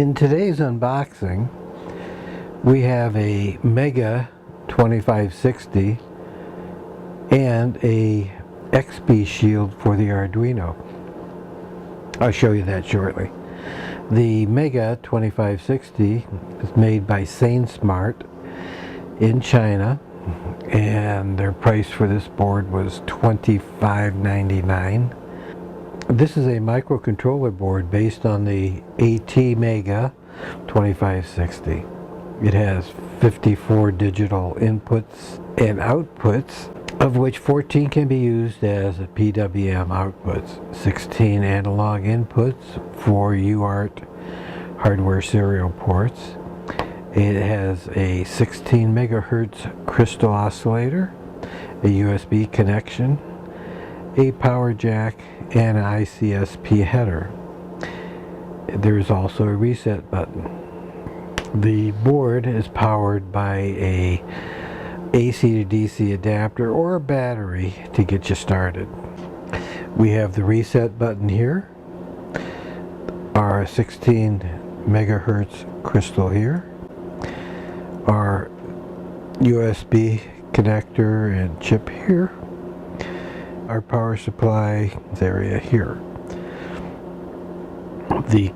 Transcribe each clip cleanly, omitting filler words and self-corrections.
In today's unboxing, we have a Mega 2560 and a XP shield for the Arduino. I'll show you that shortly. The Mega 2560 is made by SaneSmart in China, and their price for this board was $25.99. This is a microcontroller board based on the AT Mega 2560. It has 54 digital inputs and outputs, of which 14 can be used as PWM outputs, 16 analog inputs, 4 UART hardware serial ports. It has a 16 megahertz crystal oscillator, a USB connection, a power jack, and an ICSP header. There is also a reset button. The board is powered by a AC to DC adapter or a battery to get you started. We have the reset button here, our 16 megahertz crystal here, our USB connector and chip here, our power supply area here. The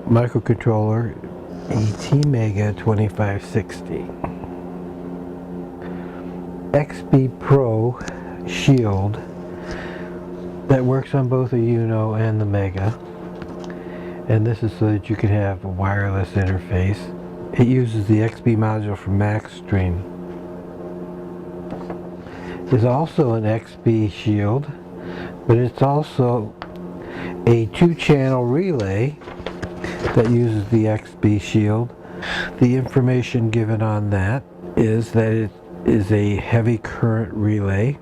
microcontroller AT Mega 2560. XP Pro shield that works on both the Uno and the Mega, and this is so that you can have a wireless interface. It uses the XP module from MaxStream. There's also an XP shield, but it's also a 2-channel relay that uses the XP shield. The information given on that is that it is a heavy current relay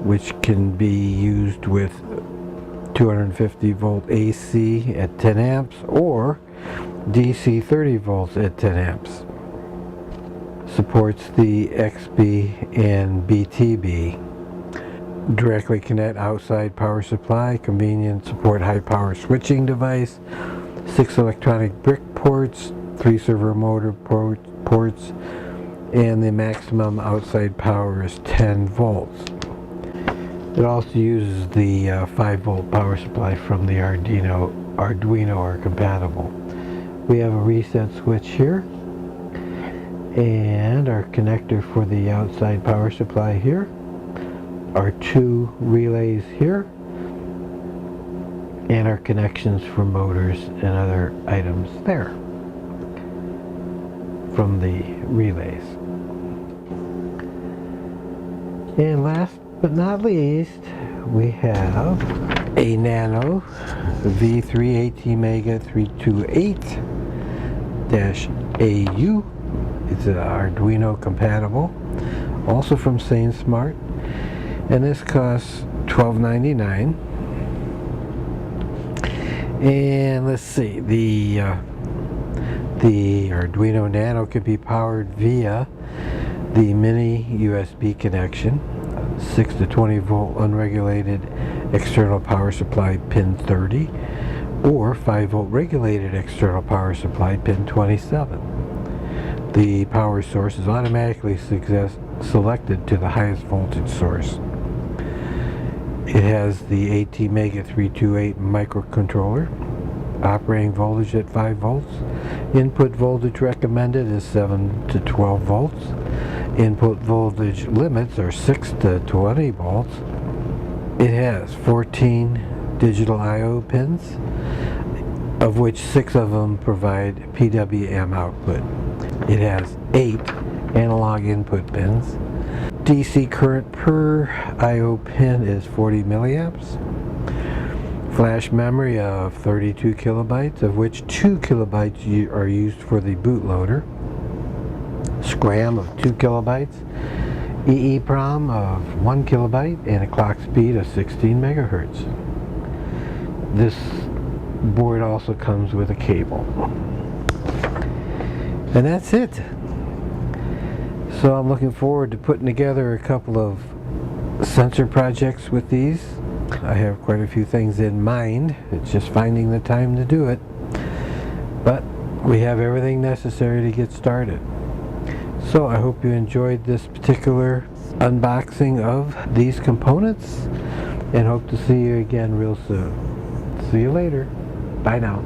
which can be used with 250 volt AC at 10 amps or DC 30 volts at 10 amps. Supports the XP and BTB. Directly connect outside power supply, convenient support high power switching device, 6 electronic brick ports, 3 servo motor ports, and the maximum outside power is 10 volts. It also uses the 5 volt power supply from the Arduino are compatible. We have a reset switch here, and our connector for the outside power supply here, our 2 relays here, and our connections for motors and other items there from the relays. And last but not least, we have a Nano V3 AT Mega 328-AU. It's Arduino compatible, also from SaneSmart, and this costs $12.99. And let's see, the Arduino Nano can be powered via the mini USB connection, 6 to 20 volt unregulated external power supply pin 30, or 5 volt regulated external power supply pin 27. The power source is automatically selected to the highest voltage source. It has the AT Mega 328 microcontroller, operating voltage at 5 volts. Input voltage recommended is 7 to 12 volts. Input voltage limits are 6 to 20 volts. It has 14 digital I/O pins, of which 6 of them provide PWM output. It has 8 analog input pins. DC current per I/O pin is 40 milliamps. Flash memory of 32 kilobytes, of which 2 kilobytes are used for the bootloader. SRAM of 2 kilobytes. EEPROM of 1 kilobyte, and a clock speed of 16 megahertz. This board also comes with a cable. And that's it. So I'm looking forward to putting together a couple of sensor projects with these. I have quite a few things in mind. It's just finding the time to do it. but we have everything necessary to get started. So I hope you enjoyed this particular unboxing of these components, and hope to see you again real soon. See you later. Bye now.